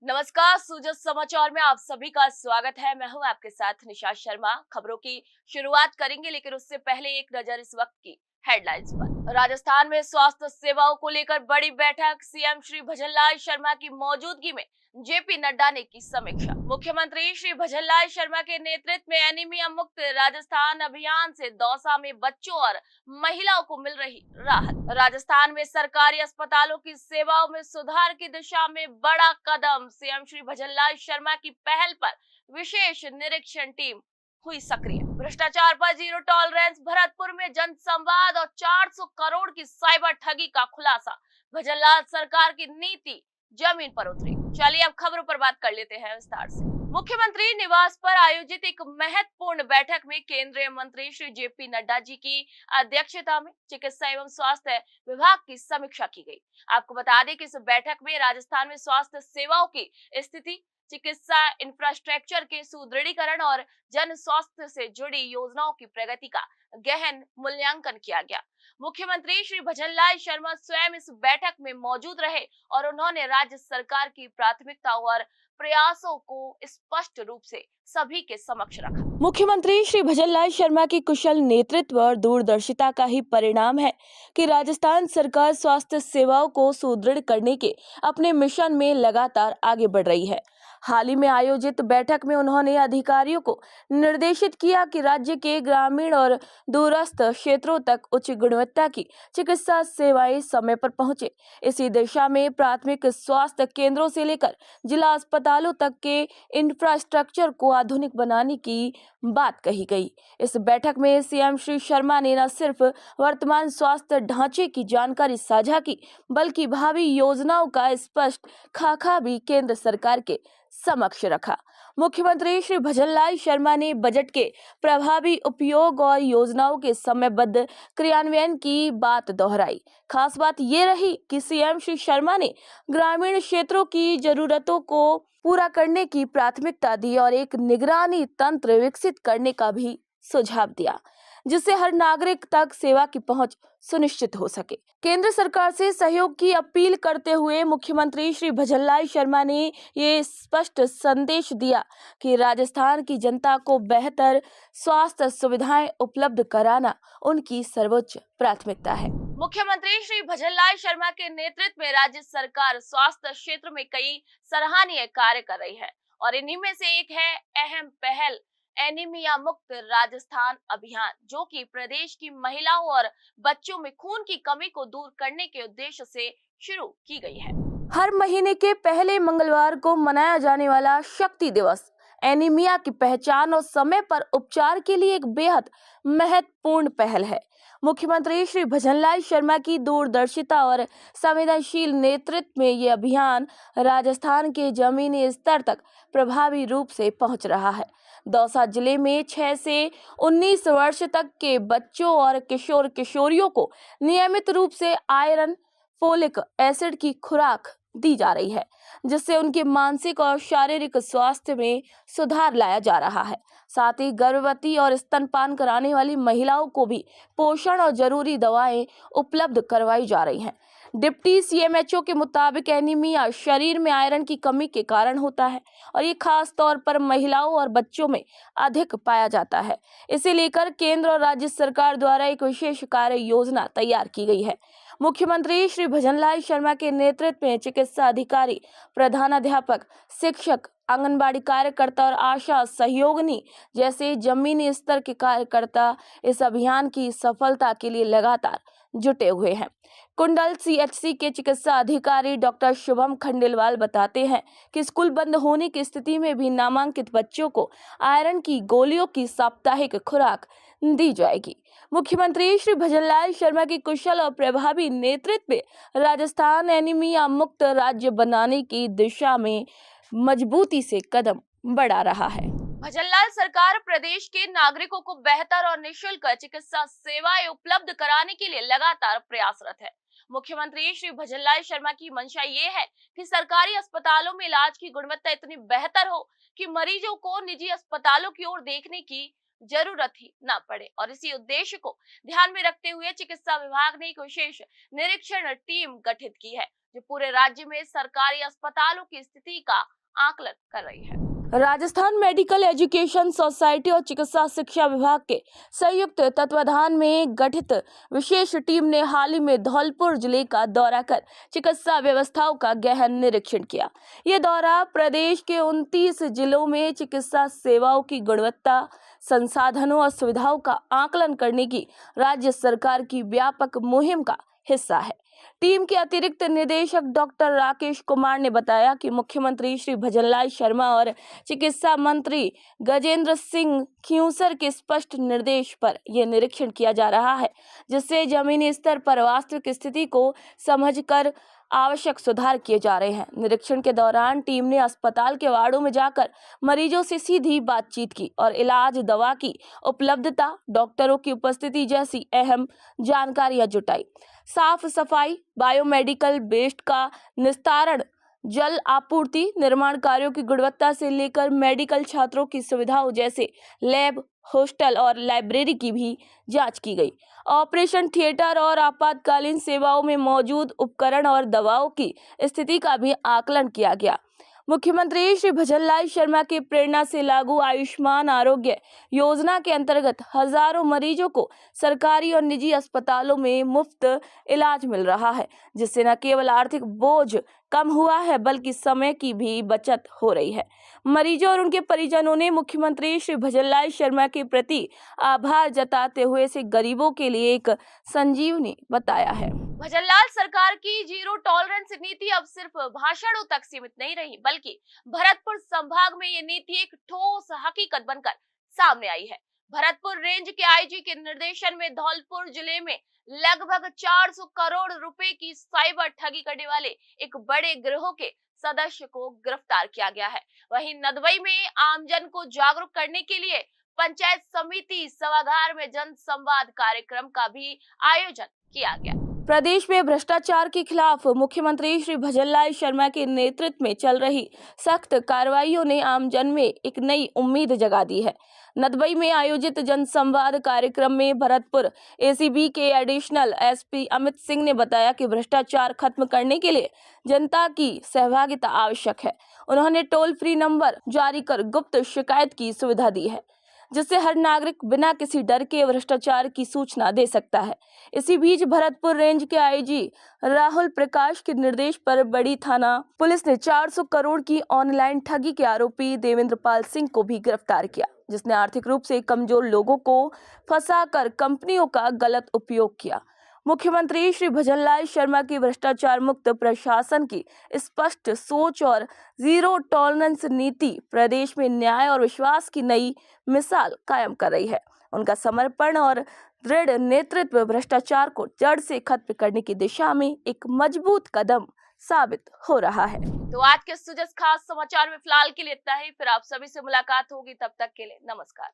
नमस्कार, सूजत समाचार में आप सभी का स्वागत है। मैं हूं आपके साथ निशा शर्मा। खबरों की शुरुआत करेंगे, लेकिन उससे पहले एक नजर इस वक्त की हेडलाइंस पर। राजस्थान में स्वास्थ्य सेवाओं को लेकर बड़ी बैठक, सीएम श्री भजनलाल शर्मा की मौजूदगी में जेपी नड्डा ने की समीक्षा। मुख्यमंत्री श्री भजनलाल शर्मा के नेतृत्व में एनीमिया मुक्त राजस्थान अभियान से दौसा में बच्चों और महिलाओं को मिल रही राहत। राजस्थान में सरकारी अस्पतालों की सेवाओं में सुधार की दिशा में बड़ा कदम, सीएम श्री भजनलाल शर्मा की पहल पर विशेष निरीक्षण टीम हुई सक्रिय। भ्रष्टाचार पर जीरो टॉलरेंस, भरतपुर में जनसंवाद और 400 करोड़ की साइबर ठगी का खुलासा। भजनलाल सरकार की नीति जमीन पर उतरी। चलिए अब खबरों पर बात कर लेते हैं विस्तार से। मुख्यमंत्री निवास पर आयोजित एक महत्वपूर्ण बैठक में केंद्रीय मंत्री श्री जेपी नड्डा जी की अध्यक्षता में चिकित्सा एवं स्वास्थ्य विभाग की समीक्षा की गई। आपको बता दें कि इस बैठक में राजस्थान में स्वास्थ्य सेवाओं की स्थिति, चिकित्सा इंफ्रास्ट्रक्चर के सुदृढ़ीकरण और जन स्वास्थ्य से जुड़ी योजनाओं की प्रगति का गहन मूल्यांकन किया गया। मुख्यमंत्री श्री भजनलाल शर्मा स्वयं इस बैठक में मौजूद रहे और उन्होंने राज्य सरकार की प्राथमिकताओं और प्रयासों को स्पष्ट रूप से सभी के समक्ष रखा। मुख्यमंत्री श्री भजनलाल शर्मा की कुशल नेतृत्व और दूरदर्शिता का ही परिणाम है कि राजस्थान सरकार स्वास्थ्य सेवाओं को सुदृढ़ करने के अपने मिशन में लगातार आगे बढ़ रही है। हाल ही में आयोजित बैठक में उन्होंने अधिकारियों को निर्देशित किया कि राज्य के ग्रामीण और दूरस्थ क्षेत्रों तक उच्च गुणवत्ता की चिकित्सा सेवाएं समय पर पहुंचे। इसी दिशा में प्राथमिक स्वास्थ्य केंद्रों से लेकर जिला अस्पतालों तक के इंफ्रास्ट्रक्चर को आधुनिक बनाने की बात कही गई। इस बैठक में सीएम श्री शर्मा ने न सिर्फ वर्तमान स्वास्थ्य ढांचे की जानकारी साझा की, बल्कि भावी योजनाओं का स्पष्ट खाका भी केंद्र सरकार के समक्ष रखा। मुख्यमंत्री श्री भजनलाल शर्मा ने बजट के प्रभावी उपयोग और योजनाओं के समयबद्ध क्रियान्वयन की बात दोहराई। खास बात ये रही कि सीएम श्री शर्मा ने ग्रामीण क्षेत्रों की जरूरतों को पूरा करने की प्राथमिकता दी और एक निगरानी तंत्र विकसित करने का भी सुझाव दिया, जिससे हर नागरिक तक सेवा की पहुंच सुनिश्चित हो सके। केंद्र सरकार से सहयोग की अपील करते हुए मुख्यमंत्री श्री भजनलाल शर्मा ने ये स्पष्ट संदेश दिया कि राजस्थान की जनता को बेहतर स्वास्थ्य सुविधाएं उपलब्ध कराना उनकी सर्वोच्च प्राथमिकता है। मुख्यमंत्री श्री भजनलाल शर्मा के नेतृत्व में राज्य सरकार स्वास्थ्य क्षेत्र में कई सराहनीय कार्य कर रही है और इन्हीं में से एक है अहम पहल एनीमिया मुक्त राजस्थान अभियान, जो कि प्रदेश की महिलाओं और बच्चों में खून की कमी को दूर करने के उद्देश्य से शुरू की गई है। हर महीने के पहले मंगलवार को मनाया जाने वाला शक्ति दिवस एनीमिया की पहचान और समय पर उपचार के लिए एक बेहद महत्वपूर्ण पहल है। मुख्यमंत्री श्री भजनलाल शर्मा की दूरदर्शिता और संवेदनशील नेतृत्व में ये अभियान राजस्थान के जमीनी स्तर तक प्रभावी रूप से पहुंच रहा है। दौसा जिले में 6 से 19 वर्ष तक के बच्चों और किशोर किशोरियों को नियमित रूप से आयरन, फोलिक एसिड की खुराक दी जा रही है, जिससे उनके मानसिक और शारीरिक स्वास्थ्य में सुधार लाया जा रहा है। साथ ही गर्भवती और स्तनपान कराने वाली महिलाओं को भी पोषण और जरूरी दवाएं उपलब्ध करवाई जा रही हैं। डिप्टी सीएमएचओ के मुताबिक एनीमिया शरीर में आयरन की कमी के कारण होता है और ये खास तौर पर महिलाओं और बच्चों में अधिक पाया जाता है। इसे लेकर केंद्र और राज्य सरकार द्वारा एक विशेष कार्य योजना तैयार की गई है। मुख्यमंत्री श्री भजनलाल शर्मा के नेतृत्व में चिकित्सा अधिकारी, प्रधानाध्यापक, शिक्षक, आंगनबाड़ी कार्यकर्ता और आशा सहयोगिनी जैसे जमीनी स्तर के कार्यकर्ता इस अभियान की सफलता के लिए लगातार जुटे हुए हैं। कुंडल सीएचसी के चिकित्सा अधिकारी डॉक्टर शुभम खंडेलवाल बताते हैं कि स्कूल बंद होने की स्थिति में भी नामांकित बच्चों को आयरन की गोलियों की साप्ताहिक खुराक दी जाएगी। मुख्यमंत्री श्री भजनलाल शर्मा की कुशल और प्रभावी नेतृत्व में राजस्थान एनीमिया मुक्त राज्य बनाने की दिशा में मजबूती से कदम बढ़ा रहा है। भजनलाल सरकार प्रदेश के नागरिकों को बेहतर और निःशुल्क चिकित्सा सेवाएं उपलब्ध कराने के लिए लगातार प्रयासरत है। मुख्यमंत्री श्री भजनलाल शर्मा की मंशा ये है कि सरकारी अस्पतालों में इलाज की गुणवत्ता इतनी बेहतर हो कि मरीजों को निजी अस्पतालों की ओर देखने की जरूरत ही न पड़े। और इसी उद्देश्य को ध्यान में रखते हुए चिकित्सा विभाग ने एक विशेष निरीक्षण टीम गठित की है, जो पूरे राज्य में सरकारी अस्पतालों की स्थिति का आकलन कर रही है। राजस्थान मेडिकल एजुकेशन सोसाइटी और चिकित्सा शिक्षा विभाग के संयुक्त तत्वाधान में गठित विशेष टीम ने हाल ही में धौलपुर जिले का दौरा कर चिकित्सा व्यवस्थाओं का गहन निरीक्षण किया। ये दौरा प्रदेश के 29 जिलों में चिकित्सा सेवाओं की गुणवत्ता, संसाधनों और सुविधाओं का आकलन करने की राज्य सरकार की व्यापक मुहिम का हिस्सा है। टीम के अतिरिक्त निदेशक डॉक्टर राकेश कुमार ने बताया कि मुख्यमंत्री श्री भजनलाल शर्मा और चिकित्सा मंत्री गजेंद्र सिंह खियूसर के स्पष्ट निर्देश पर यह निरीक्षण किया जा रहा है, जिससे जमीनी स्तर पर वास्तविक स्थिति को समझकर आवश्यक सुधार किए जा रहे हैं। निरीक्षण के दौरान टीम ने अस्पताल के वार्डों में जाकर मरीजों से सीधी बातचीत की और इलाज, दवा की उपलब्धता, डॉक्टरों की उपस्थिति जैसी अहम जानकारियां जुटाई। साफ सफाई, बायोमेडिकल वेस्ट का निस्तारण, जल आपूर्ति, निर्माण कार्यों की गुणवत्ता से लेकर मेडिकल छात्रों की सुविधाओं जैसे लैब, हॉस्टल और लाइब्रेरी की भी जांच की गई। ऑपरेशन थिएटर और आपातकालीन सेवाओं में मौजूद उपकरण और दवाओं की स्थिति का भी आकलन किया गया। मुख्यमंत्री श्री भजनलाल शर्मा की प्रेरणा से लागू आयुष्मान आरोग्य योजना के अंतर्गत हजारों मरीजों को सरकारी और निजी अस्पतालों में मुफ्त इलाज मिल रहा है, जिससे न केवल आर्थिक बोझ कम हुआ है बल्कि समय की भी बचत हो रही है। मरीजों और उनके परिजनों ने मुख्यमंत्री श्री भजनलाल शर्मा के प्रति आभार जताते हुए इसे गरीबों के लिए एक संजीवनी बताया है। भजनलाल सरकार की जीरो टॉलरेंस नीति अब सिर्फ भाषणों तक सीमित नहीं रही, बल्कि भरतपुर संभाग में ये नीति एक ठोस हकीकत बनकर सामने आई है। भरतपुर रेंज के आईजी के निर्देशन में धौलपुर जिले में लगभग 400 करोड़ रुपए की साइबर ठगी करने वाले एक बड़े गिरोह के सदस्य को गिरफ्तार किया गया है। वहीं नदबई में आमजन को जागरूक करने के लिए पंचायत समिति सभागार में जन संवाद कार्यक्रम का भी आयोजन किया गया। प्रदेश में भ्रष्टाचार के खिलाफ मुख्यमंत्री श्री भजनलाल शर्मा के नेतृत्व में चल रही सख्त कार्रवाइयों ने आमजन में एक नई उम्मीद जगा दी है। नदबई में आयोजित जनसंवाद कार्यक्रम में भरतपुर एसीबी के एडिशनल एसपी अमित सिंह ने बताया कि भ्रष्टाचार खत्म करने के लिए जनता की सहभागिता आवश्यक है। उन्होंने टोल फ्री नंबर जारी कर गुप्त शिकायत की सुविधा दी है, जिससे हर नागरिक बिना किसी डर के भ्रष्टाचार की सूचना दे सकता है। इसी बीच भरतपुर रेंज के आईजी राहुल प्रकाश के निर्देश पर बड़ी थाना पुलिस ने 400 करोड़ की ऑनलाइन ठगी के आरोपी देवेंद्र पाल सिंह को भी गिरफ्तार किया, जिसने आर्थिक रूप से कमजोर लोगों को फंसाकर कंपनियों का गलत उपयोग किया। मुख्यमंत्री श्री भजनलाल शर्मा की भ्रष्टाचार मुक्त प्रशासन की स्पष्ट सोच और जीरो टॉलरेंस नीति प्रदेश में न्याय और विश्वास की नई मिसाल कायम कर रही है। उनका समर्पण और दृढ़ नेतृत्व भ्रष्टाचार को जड़ से खत्म करने की दिशा में एक मजबूत कदम साबित हो रहा है। तो आज के सुजस खास समाचार में फिलहाल के लिए इतना ही। फिर आप सभी से मुलाकात होगी, तब तक के लिए नमस्कार।